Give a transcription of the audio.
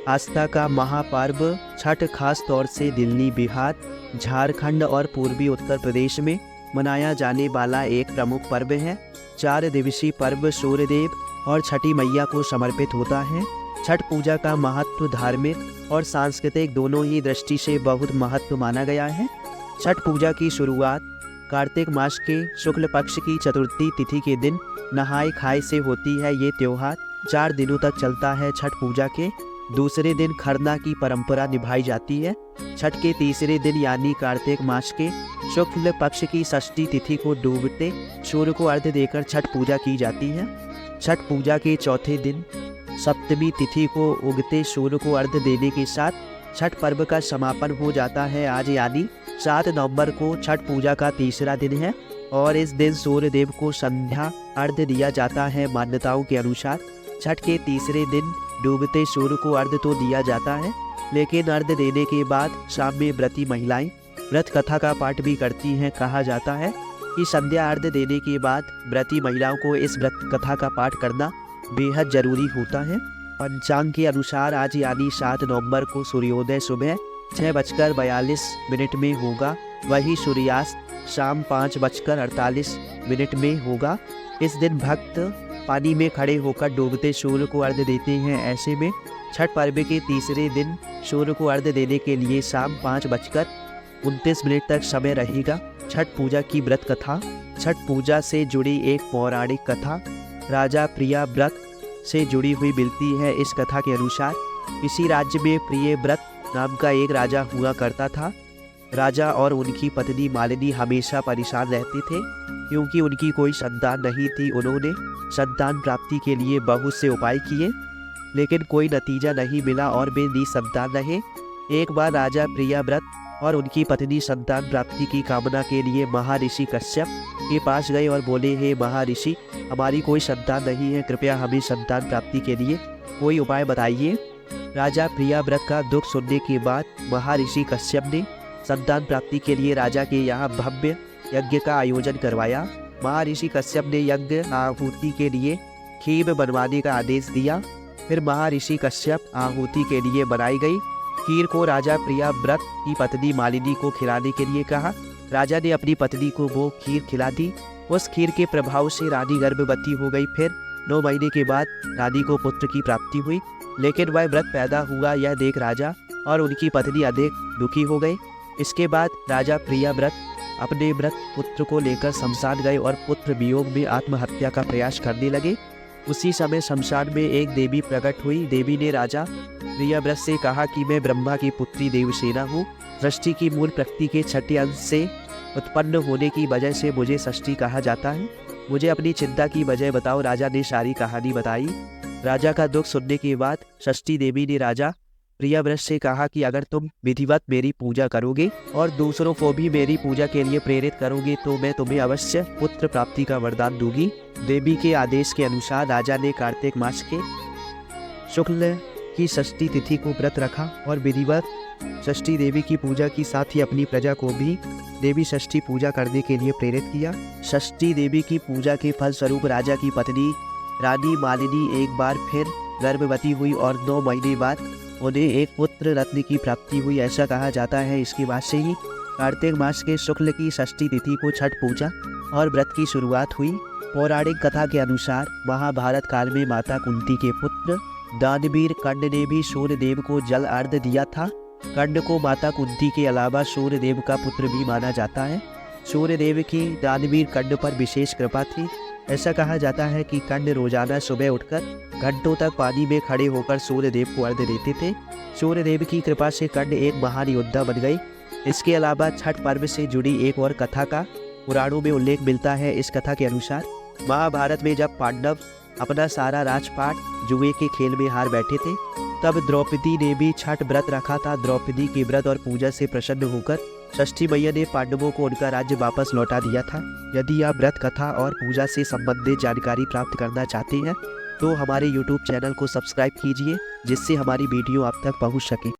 आस्था का महापर्व छठ खास तौर से दिल्ली, बिहार, झारखंड और पूर्वी उत्तर प्रदेश में मनाया जाने वाला एक प्रमुख पर्व है। 4 दिवसीय पर्व सूर्यदेव और छठी मैया को समर्पित होता है। छठ पूजा का महत्व धार्मिक और सांस्कृतिक दोनों ही दृष्टि से बहुत महत्व माना गया है। छठ पूजा की शुरुआत कार्तिक मास के शुक्ल पक्ष की चतुर्थी तिथि के दिन नहाय खाए से होती है। ये त्यौहार 4 दिनों तक चलता है। छठ पूजा के दूसरे दिन खरना की परंपरा निभाई जाती है। छठ के तीसरे दिन यानी कार्तिक मास के शुक्ल पक्ष की षष्ठी तिथि को डूबते सूर्य को अर्घ्य देकर छठ पूजा की जाती है। छठ पूजा के चौथे दिन सप्तमी तिथि को उगते सूर्य को अर्घ्य देने के साथ छठ पर्व का समापन हो जाता है। आज यानी 7 नवंबर को छठ पूजा का तीसरा दिन है और इस दिन सूर्य देव को संध्या अर्घ्य दिया जाता है। मान्यताओं के अनुसार छठ के तीसरे दिन डूबते सूर्य को अर्घ्य तो दिया जाता है, लेकिन अर्घ्य देने के बाद शाम में व्रती महिलाएं व्रत कथा का पाठ भी करती हैं। कहा जाता है कि संध्या अर्घ्य देने के बाद व्रती महिलाओं को इस व्रत कथा का पाठ करना बेहद जरूरी होता है। पंचांग के अनुसार आज यानी 7 नवंबर को सूर्योदय सुबह 6:42 में होगा, वही सूर्यास्त शाम 5:48 में होगा। इस दिन भक्त पानी में खड़े होकर डूबते सूर्य को अर्घ्य देते हैं। ऐसे में छठ पर्व के तीसरे दिन सूर्य को अर्घ्य देने के लिए शाम 5:29 तक समय रहेगा। छठ पूजा की व्रत कथा। छठ पूजा से जुड़ी एक पौराणिक कथा राजा प्रिया व्रत से जुड़ी हुई मिलती है। इस कथा के अनुसार किसी राज्य में प्रिय व्रत नाम का एक राजा हुआ करता था। राजा और उनकी पत्नी मालिनी हमेशा परेशान रहते थे क्योंकि उनकी कोई संतान नहीं थी। उन्होंने संतान प्राप्ति के लिए बहुत से उपाय किए, लेकिन कोई नतीजा नहीं मिला और वे निसंतान रहे। एक बार राजा प्रियव्रत और उनकी पत्नी संतान प्राप्ति की कामना के लिए महर्षि कश्यप के पास गए और बोले, हे महर्षि, हमारी कोई संतान नहीं है, कृपया हमें संतान प्राप्ति के लिए कोई उपाय बताइए। राजा प्रियव्रत का दुख सुनने के बाद महर्षि कश्यप ने संतान प्राप्ति के लिए राजा के यहाँ भव्य यज्ञ का आयोजन करवाया। महर्षि कश्यप ने यज्ञ आहुति के लिए खीर बनवाने का आदेश दिया। फिर महर्षि कश्यप आहुति के लिए बनाई गई खीर को राजा प्रियव्रत की पत्नी मालिनी को खिलाने के लिए कहा। राजा ने अपनी पत्नी को वो खीर खिला दी। उस खीर के प्रभाव से रानी गर्भवती हो गई। फिर 9 महीने के बाद रानी को पुत्र की प्राप्ति हुई, लेकिन वह व्रत पैदा हुआ यह देख राजा और उनकी पत्नी अधिक दुखी हो गए। इसके बाद राजा प्रियव्रत अपने व्रत पुत्र को लेकर शमशान गए और पुत्र वियोग में आत्महत्या का प्रयास करने लगे। उसी समय शमशान में एक देवी प्रकट हुई। देवी ने राजा प्रियव्रत से कहा कि मैं ब्रह्मा की पुत्री देवसेना हूँ। सृष्टि की मूल प्रकृति के छठे अंश से उत्पन्न होने की वजह से मुझे सृष्टि कहा जाता है। मुझे अपनी चिंता की वजह बताओ। राजा ने सारी कहानी बताई। राजा का दुख सुनने के बाद षष्ठी देवी ने राजा प्रियव्रत से कहा कि अगर तुम विधिवत मेरी पूजा करोगे और दूसरों को भी मेरी पूजा के लिए प्रेरित करोगे तो मैं तुम्हें अवश्य पुत्र प्राप्ति का वरदान दूंगी। देवी के आदेश के अनुसार राजा ने कार्तिक मास के शुक्ल की षष्ठी तिथि को व्रत रखा और विधिवत षष्ठी देवी की पूजा की साथ ही अपनी प्रजा को भी देवी षष्ठी पूजा करने के लिए प्रेरित किया। षष्ठी देवी की पूजा के फलस्वरूप राजा की पत्नी रानी मालिनी एक बार फिर गर्भवती हुई और 9 महीने बाद उन्हें एक पुत्र रत्न की प्राप्ति हुई, ऐसा कहा जाता है। इसके बाद से ही कार्तिक मास के शुक्ल की षष्ठी तिथि को छठ पूजा और व्रत की शुरुआत हुई। पौराणिक कथा के अनुसार महाभारत काल में माता कुंती के पुत्र दानवीर कर्ण ने भी सूर्य देव को जल अर्घ्य दिया था। कर्ण को माता कुंती के अलावा सूर्य देव का पुत्र भी माना जाता है। सूर्य देव की दानवीर कर्ण पर विशेष कृपा थी। ऐसा कहा जाता है कि कर्ण रोजाना सुबह उठकर घंटों तक पानी में खड़े होकर सूर्य देव को अर्घ्य देते थे। सूर्य देव की कृपा से कर्ण एक महान योद्धा बन गई। इसके अलावा छठ पर्व से जुड़ी एक और कथा का पुराणों में उल्लेख मिलता है। इस कथा के अनुसार महाभारत में जब पांडव अपना सारा राजपाट जुए के खेल में हार बैठे थे, तब द्रौपदी ने भी छठ व्रत रखा था। द्रौपदी के व्रत और पूजा से प्रसन्न होकर षष्ठी मैया ने पांडवों को उनका राज्य वापस लौटा दिया था। यदि आप व्रत कथा और पूजा से संबंधित जानकारी प्राप्त करना चाहते हैं तो हमारे YouTube चैनल को सब्सक्राइब कीजिए, जिससे हमारी वीडियो आप तक पहुंच सके।